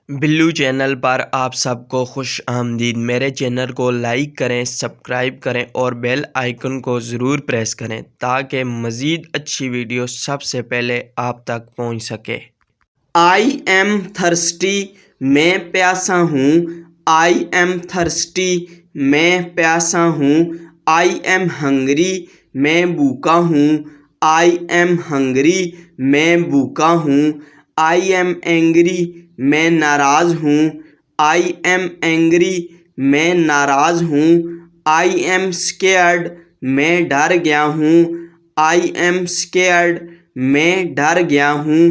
Billu channel पर आप सबको खुश आमदीद। मेरे चैनल को लाइक करें, सब्सक्राइब करें और बेल आइकन को ज़रूर प्रेस करें ताकि मज़ीद अच्छी वीडियो सबसे पहले आप तक पहुंच सके। आई एम थर्स्टी, मैं प्यासा हूँ। आई एम थर्स्टी, मैं प्यासा हूँ। आई एम हंगरी, मैं भूखा हूँ। आई एम हंगरी, मैं भूखा हूँ। आई एम एंग्री, मैं नाराज़ हूँ। आई एम एंग्री, मैं नाराज़ हूँ। आई एम स्केयर्ड, मैं डर गया हूँ। आई एम स्केयर्ड, मैं डर गया हूँ।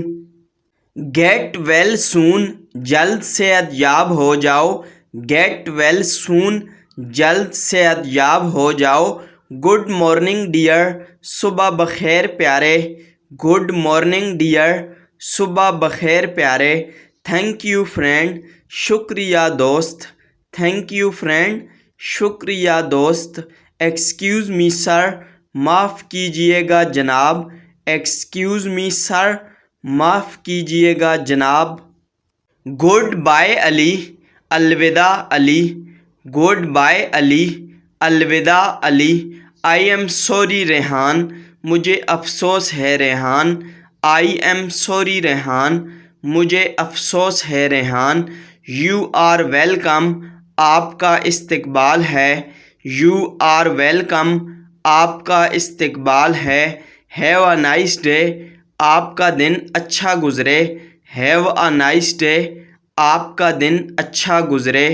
गेट वेल सून, जल्द से याब हो जाओ। गेट वेल सून, जल्द से याब हो जाओ। गुड मॉर्निंग डियर, सुबह बखैर प्यारे। गुड मॉर्निंग डियर, सुबह बखैर प्यारे। थैंक यू फ्रेंड, शुक्रिया दोस्त। थैंक यू फ्रेंड, शुक्रिया दोस्त। एक्सक्यूज़ मी सर, माफ़ कीजिएगा जनाब। एक्सक्यूज़ मी सर, माफ़ कीजिएगा जनाब। गुड बाय अली, अलविदा अली। गुड बाय अली, अलविदा Ali. I am sorry Rehan, मुझे अफसोस है Rehan. I am sorry Rehan, मुझे अफसोस है रेहान। यू आर वेलकम, आपका इस्तकबाल है। यू आर वेलकम, आपका इस्तकबाल है। हैव अ नाइस डे, आपका दिन अच्छा गुज़रे। हैव अ नाइस डे, आपका दिन अच्छा गुज़रे।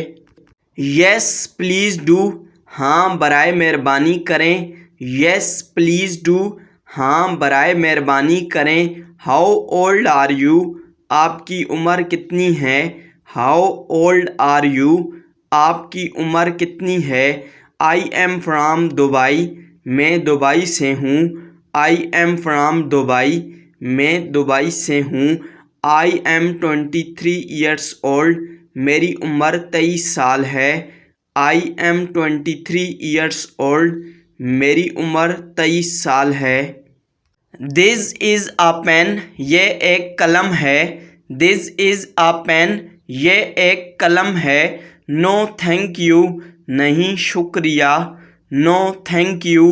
येस प्लीज़ डू, हाँ बराए मेहरबानी करें। येस प्लीज़ डू, हाँ बराए मेहरबानी करें। हाउ ओल्ड आर यू, आपकी उम्र कितनी है। हाउ ओल्ड आर यू, आपकी उम्र कितनी है। आई एम फ्राम दुबई, मैं दुबई से हूँ। आई एम फ्राम दुबई, मैं दुबई से हूँ। आई एम 23 ईयर्स ओल्ड, मेरी उम्र 23 साल है। आई एम 23 ईयर्स ओल्ड, मेरी उम्र 23 साल है। दिस इज़ अ पेन, ये एक कलम है। दिस इज़ अ पेन, ये एक कलम है। नो थैंक यू, नहीं शुक्रिया। नो थैंक यू,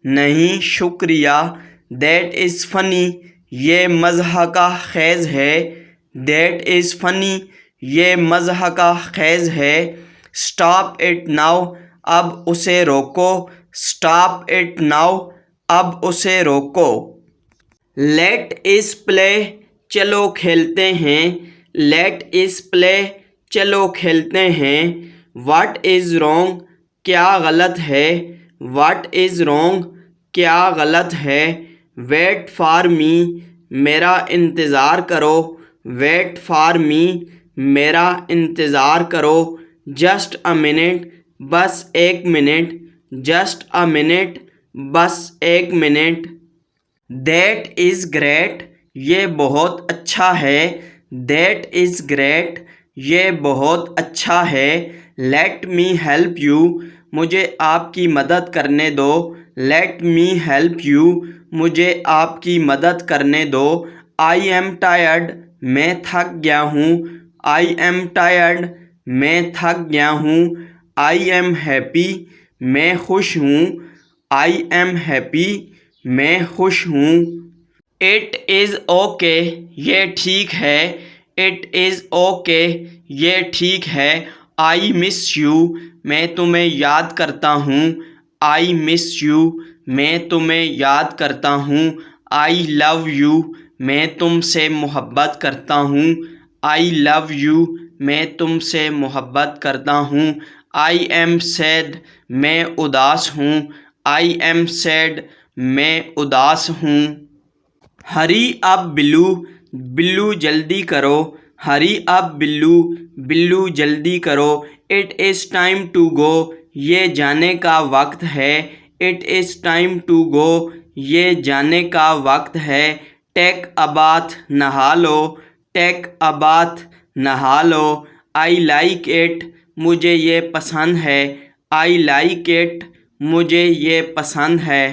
नहीं शुक्रिया। दैट इज़ फ़नी, ये मज़ह का खेज़ है। दैट इज़ फ़नी, ये मज़ह का खेज़ है। स्टॉप इट नाउ, अब उसे रोको। स्टॉप इट नाउ, अब उसे रोको। लेट इस प्ले, चलो खेलते हैं। लेट इस प्ले, चलो खेलते हैं। व्हाट इज़ रॉन्ग, क्या गलत है। व्हाट इज़ रॉन्ग, क्या गलत है। वेट फॉर मी, मेरा इंतज़ार करो। वेट फॉर मी, मेरा इंतज़ार करो। जस्ट अ मिनट, बस एक मिनट। जस्ट अ मिनट, बस एक मिनट। दैट इज़ ग्रेट, ये बहुत अच्छा है। दैट इज़ ग्रेट, ये बहुत अच्छा है। लेट मी हेल्प यू, मुझे आपकी मदद करने दो। लेट मी हेल्प यू, मुझे आपकी मदद करने दो। आई एम टायर्ड, मैं थक गया हूँ। आई एम टायर्ड, मैं थक गया हूँ। आई एम हैप्पी, मैं खुश हूँ। आई एम हैप्पी, मैं खुश हूँ। इट इज़ ओके, ये ठीक है। इट इज़ ओके, ये ठीक है। आई मिस यू, मैं तुम्हें याद करता हूँ। आई मिस यू, मैं तुम्हें याद करता हूँ। आई लव यू, मैं तुमसे मोहब्बत करता हूँ। आई लव यू, मैं तुमसे मोहब्बत करता हूँ। आई एम सैड, मैं उदास हूँ। आई एम सैड, मैं उदास हूँ। हरी अप बिल्लू, बिल्लू जल्दी करो। हरी अप बिल्लू, बिल्लू जल्दी करो। It is time to go, ये जाने का वक्त है। It is time to go, ये जाने का वक्त है। टेक अ बाथ, नहा लो। टेक अ बाथ, नहा लो। आई लाइक इट, मुझे ये पसंद है। आई लाइक इट, मुझे ये पसंद है।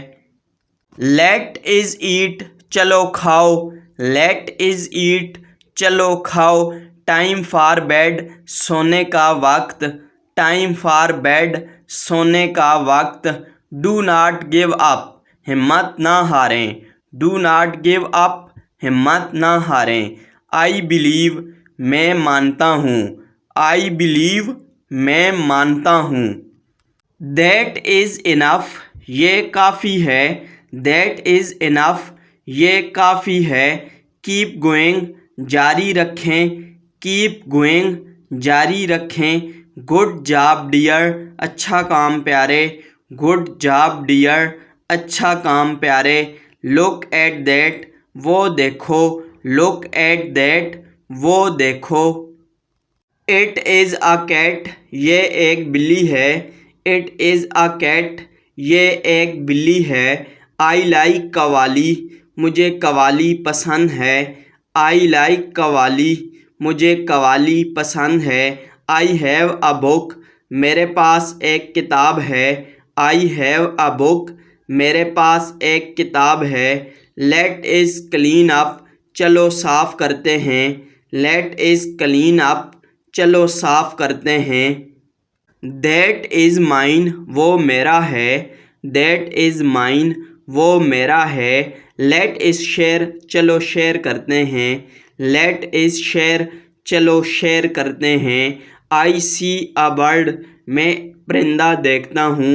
लेट इज़ ईट, चलो खाओ। लेट इज़ ईट, चलो खाओ। टाइम फॉर बेड सोने का वक्त, टाइम फॉर बेड सोने का वक्त। डू नॉट गिव अप हिम्मत ना हारें, डू नॉट गिव अप हिम्मत ना हारें। आई बिलीव मैं मानता हूँ, आई बिलीव मैं मानता हूँ। दैट इज़ इनफ ये काफ़ी है, दैट इज़ इनफ ये काफ़ी है। कीप गोइंग जारी रखें, कीप गोइंग जारी रखें। गुड जॉब डियर अच्छा काम प्यारे, गुड जॉब डियर अच्छा काम प्यारे। लुक एट दैट वो देखो, लुक एट दैट वो देखो। इट इज़ अ कैट ये एक बिल्ली है, इट इज़ अ कैट ये एक बिल्ली है। आई लाइक कवाली मुझे कवाली पसंद है, आई लाइक कवाली मुझे कवाली पसंद है। आई हैव अ बुक मेरे पास एक किताब है, आई हैव अ बुक मेरे पास एक किताब है। लेट इज़ क्लीन अप चलो साफ़ करते हैं, लेट इज़ क्लीन अप चलो साफ़ करते हैं। दैट इज़ माइन वो मेरा है, दैट इज़ माइन वो मेरा है। लेट इज़ शेयर चलो शेयर करते हैं, लेट इज़ शेयर चलो शेयर करते हैं। आई सी अ बर्ड मैं परिंदा देखता हूँ,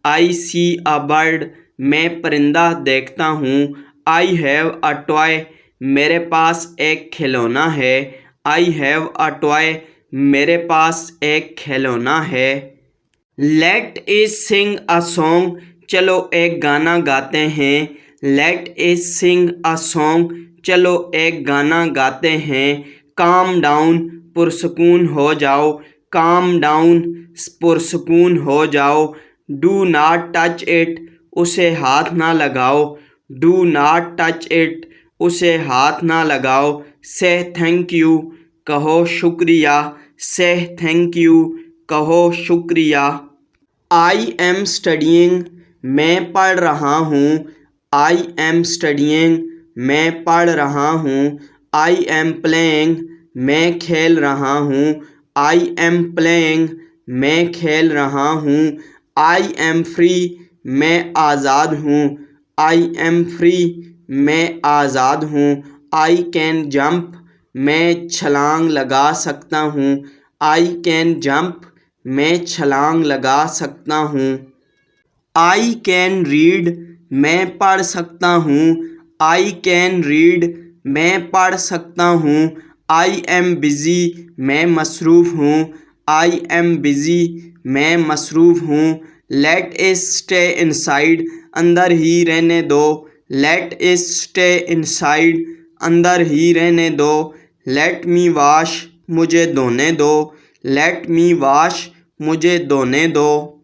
आई सी अ बर्ड मैं परिंदा देखता हूँ। आई हैव अ टॉय मेरे पास एक खिलौना है, आई हैव अ टॉय मेरे पास एक खिलौना है। Let's sing a song चलो एक गाना गाते हैं, let's sing a song चलो एक गाना गाते हैं। काम डाउन पुरसकून हो जाओ, काम डाउन पुरसकून हो जाओ। डू नॉट टच इट उसे हाथ ना लगाओ, डू नॉट टच इट उसे हाथ ना लगाओ। से थैंक यू कहो शुक्रिया, से थैंक यू कहो शुक्रिया। आई एम स्टडीइंग मैं पढ़ रहा हूँ, आई एम स्टडीइंग मैं पढ़ रहा हूँ। आई एम प्लेइंग मैं खेल रहा हूँ, आई एम प्लेइंग मैं खेल रहा हूँ। आई एम फ्री मैं आज़ाद हूँ, आई एम फ्री मैं आज़ाद हूँ। आई कैन जंप मैं छलांग लगा सकता हूँ, आई कैन जंप मैं छलांग लगा सकता हूँ। आई कैन रीड मैं पढ़ सकता हूँ, आई कैन रीड मैं पढ़ सकता हूँ। आई एम बिज़ी मैं मसरूफ़ हूँ, आई एम बिज़ी मैं मसरूफ़ हूँ। लेट इज़ स्टे इनसाइड अंदर ही रहने दो, लेट इज़ स्टे इनसाइड अंदर ही रहने दो। लेट मी वॉश मुझे धोने दो, लेट मी वॉश मुझे धोने दो।